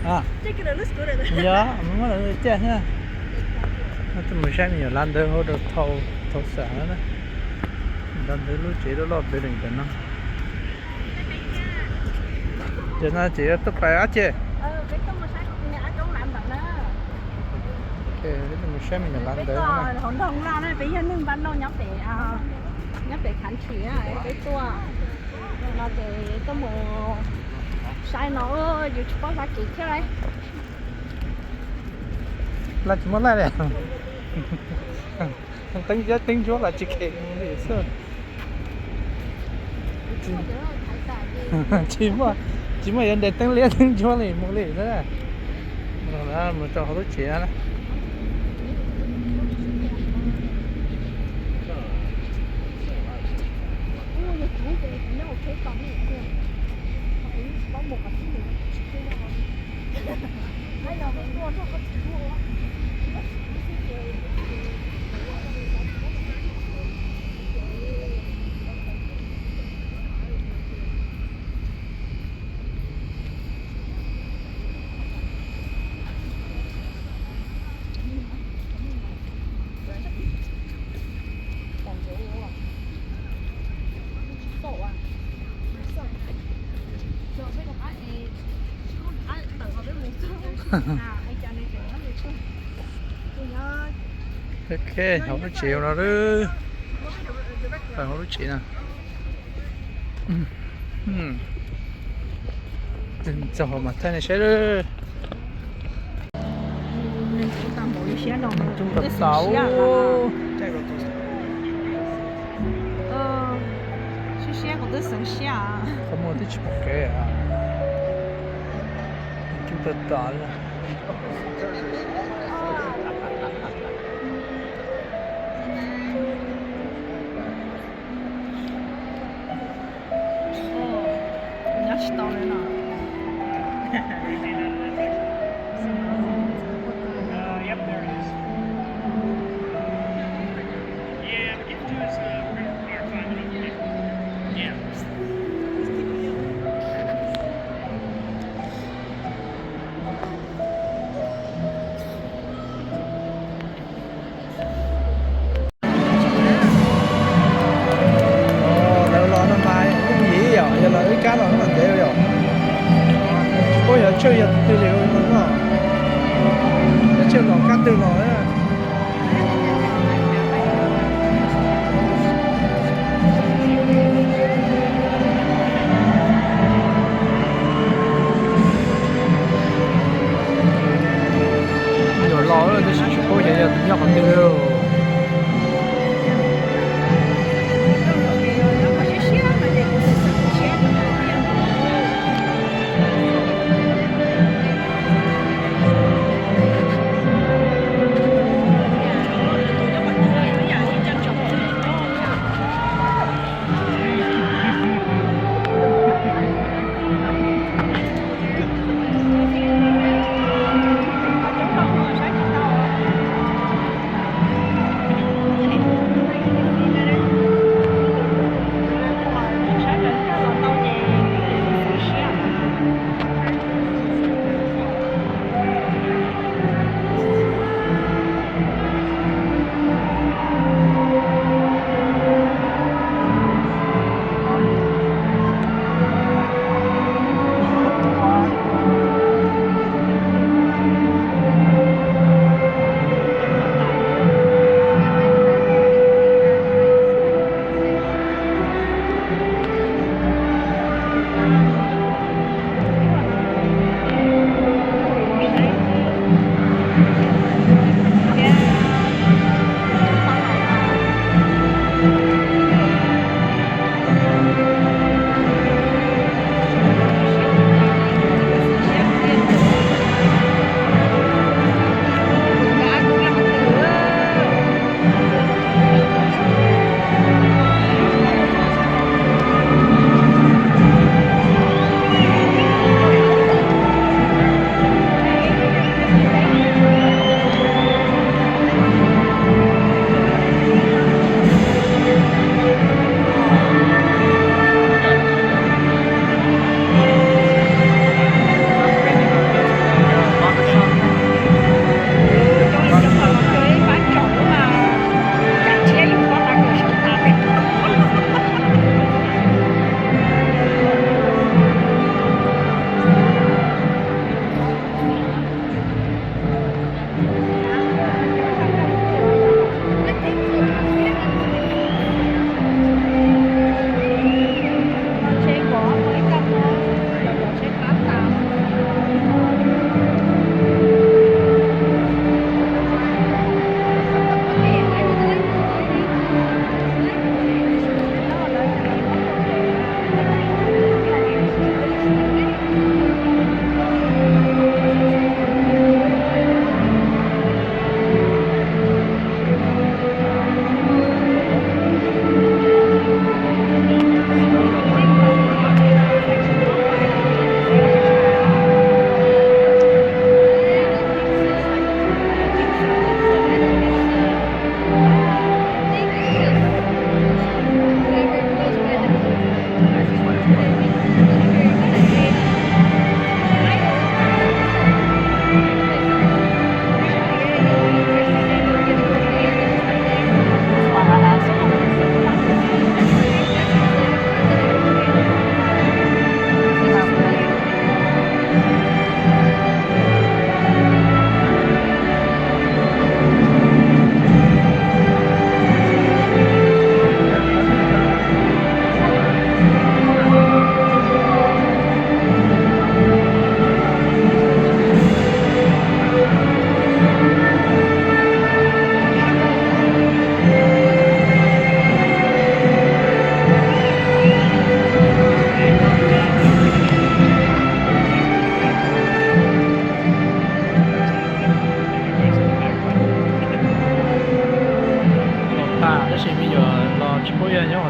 À,这个人是个人的。dạ, mới là chết ha. Nó tụi mình xem nhiều lần đỡ hỗ được thâu thâu sản đó. Lần đỡ lúc chế đó lo bên đỉnh nó. Cho nên chỉ tập bài á chứ. Cái con mà sáng nhà trong làm bạn đó. Ok, tụi mình xem nhiều lần Cái đỡ nó. con hỗn hợp ra này bây giờ nương ban đầu nhấp để khán chỉ á cái tua là để có một sai nó dù có giá trị thế này. Là chỉ muốn lại này. Tính chỗ là chỉ kể để sợ. Chỉ mà yên để tăng liên tính chỗ này một lệ nữa này. Rồi đó mà cho họ tốt chế đó. Ok, không có chịu nào đó. Phải không có chịu nào. Đừng cho họ mặt thế này sẽ đó. Trung tập 6. Không mua thích một cái à. Trung tập 8 là. Yep, there it is. Yeah, but you can do is R5 and okay. Yeah. Giờ là cái cá nó mình để rồi. Ôi giờ chơi giờ tư liệu nó nó. Chơi nó cá tư nó á. Rồi lo rồi cái sự cố giờ giờ tự nhóc hàng tiêu.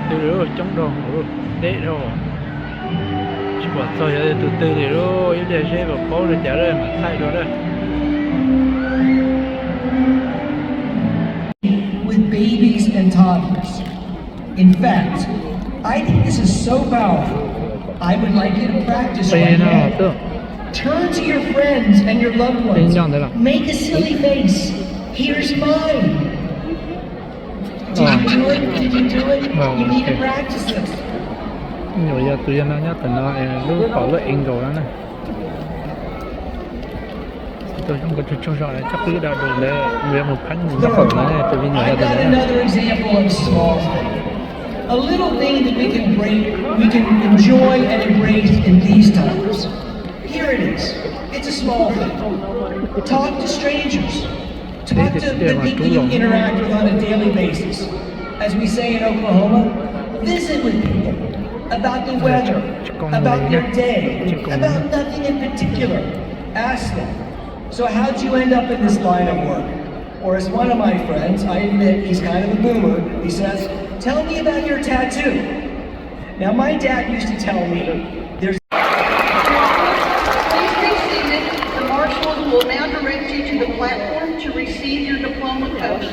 từ rồi chống đồ để rồi chỉ bảo thôi giờ từ từ để rồi yếu để xe vào phố rồi trả rồi mà thay rồi đó. With babies and toddlers. In fact, I think this is so powerful. I would like you to practice Bây right nó now. được. Turn to your friends and your loved Bên ones. nhau đấy là. Make a silly face. Here's mine. Did you do it? Did you do it? Oh, You need to okay. practice this. Rồi giờ tụi nó nhớ tụi nó lúc bỏ lợi anh rồi đó này. Tôi không có chút rõ là chắc cứ đã được để về một khánh nó khổ này tụi mình I've got another example of a small thing. A little thing that we can enjoy and embrace in these times. Here it is. It's a small thing. Talk to strangers. Talk to the people you interact with on a daily basis. As we say in Oklahoma, visit with people about the weather, about their day, about nothing in particular. Ask them. So how'd you end up in this line of work? Or as one of my friends, I admit he's kind of a boomer, he says, tell me about your tattoo. Now my dad used to tell me, there's Please be seated. The marshals will now direct you to the platform to receive your diploma code.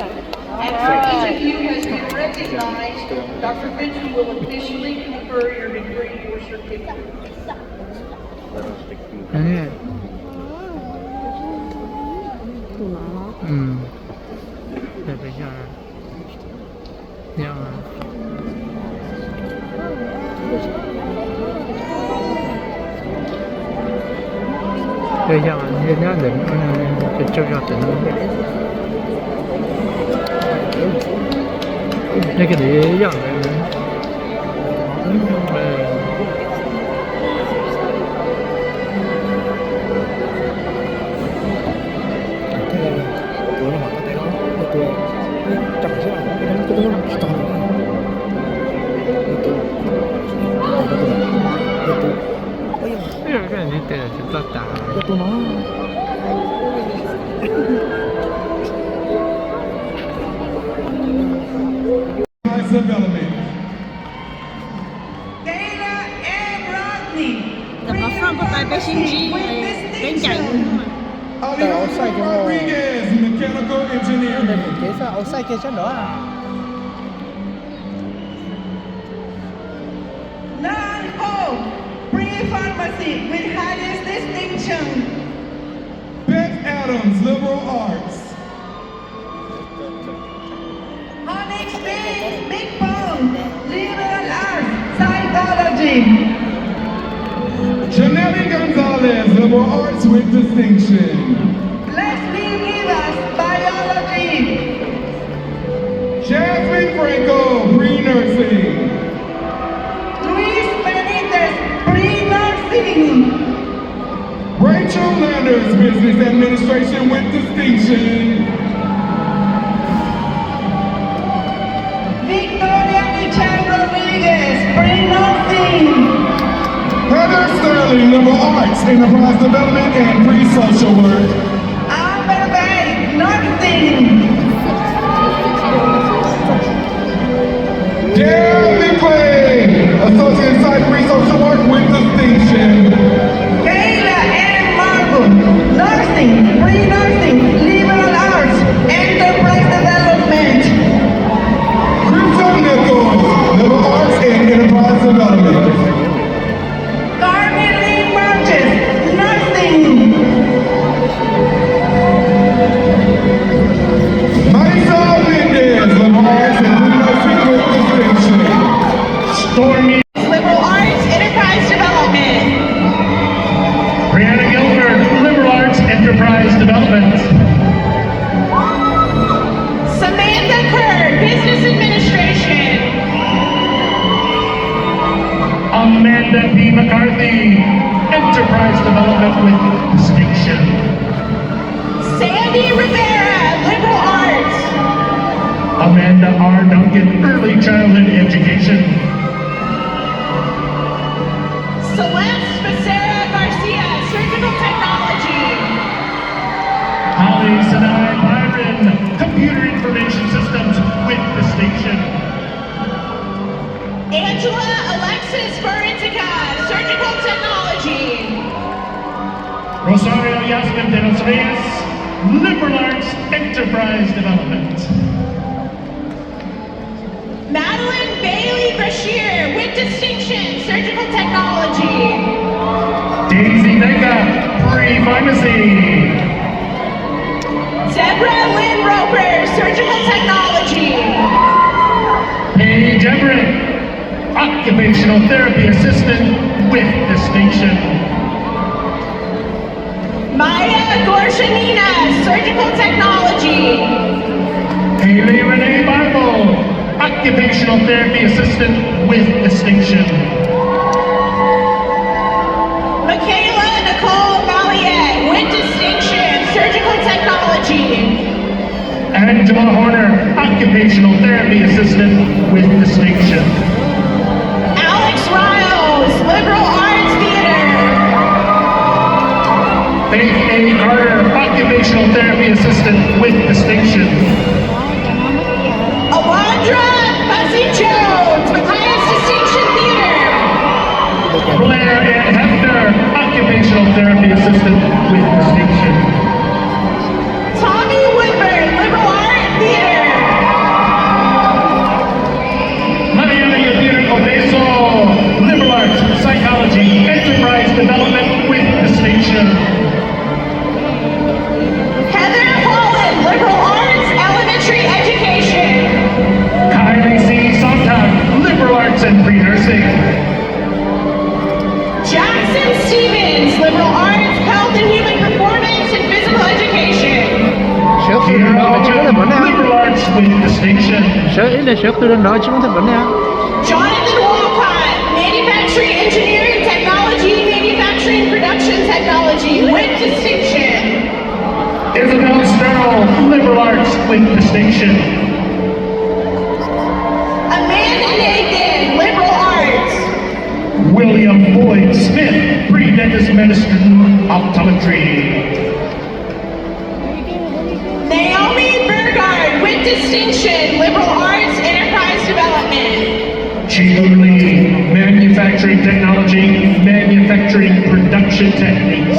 After each of you has been recognized, Dr. Mitchell will officially confer your degree or certificate. 아니. để bây giờ bây giờ như thế để cho tỉnh đây cái gì vậy cái này tên là chúng ta tả Development. Tập vào front của tay bé xin chi đến chạy Alejandro Rodriguez, mechanical engineer. kế sao outside kia chắc đó à Pre-pharmacy with highest distinction. Beth Adams, liberal arts. Onyx B, Big Bone, liberal arts, psychology. Janelle Gonzalez, liberal arts with distinction. Leslie Rivas, biology. Jasmine Franco, pre-nursing. Luis Benitez, pre-nursing. Rachel Landers, business administration with distinction. Victoria Michelle Rodriguez, pre-nursing. Heather Sterling, liberal arts, enterprise development, and pre-social work. Amber Bay, nursing. Dale McClain, associate site pre-social work with distinction. Kayla M. Marble, nursing, pre-nursing, liberal arts, enterprise development. Crypto Nichols, liberal arts and enterprise development. Carmen Lee Burgess, nursing. Marisol Mendez, liberal arts and pre-nursing with distinction. Stormy Liberal arts, enterprise development. Brianna Gilbert, liberal arts enterprise development. Samantha Kerr, business administration. Amanda P. McCarthy, enterprise development with distinction. Sandy Rivera, liberal arts. Amanda R. Duncan, early childhood education. Celeste Becerra Garcia, surgical technology. Holly Sinai Byron, computer information systems with distinction. Technology. Rosario Yasmin de los Reyes, Liberal Arts Enterprise Development. Madeline Bailey Brashear with distinction, Surgical Technology. Daisy Vega, Pre-Pharmacy. Deborah Lynn Roper, Surgical Technology. Paige Everett, Occupational Therapy Assistant with distinction. Maya Gorshanina, Surgical Technology. Haley Renee Bible, Occupational Therapy Assistant with distinction. Michaela Nicole Malliet with distinction, Surgical Technology. Angela Horner, Occupational Therapy Assistant with distinction. Alex Riles, Liberal Arts Theater. Faith A. Carter, Occupational Therapy Assistant with distinction. Alondra Fuzzy Jones, Matthias Distinction Theater. Blair Ann Hefner, Occupational Therapy Assistant with distinction. Tommy Woodburn, Liberal Art Theater. Mariana Yadira Obeso, Liberal Arts Psychology Enterprise Development with distinction. Heather Holland, Liberal Arts Elementary Education. Kylie C. Sontag, Liberal Arts and Pre-Nursing. Jackson Stevens, Liberal Arts, Health and Human Performance and Physical Education. Sớt tôi Kira lên nói chứ có thể vấn đề không? Liberal Arts with distinction. Sớt ý là sớt tôi lên nói chứ có thể vấn đề không? Jonathan Walcott, Manufacturing Engineering Technology, Manufacturing Production Technology with distinction. Isabel Sterl, Liberal Arts with distinction. Amanda Nathan, Liberal Arts. William Boyd Smith, Pre-Dentist Medicine Optometry. Naomi Burgard with distinction, Liberal Arts Enterprise Development. Chiu Lee, Manufacturing Technology, Manufacturing Production Techniques.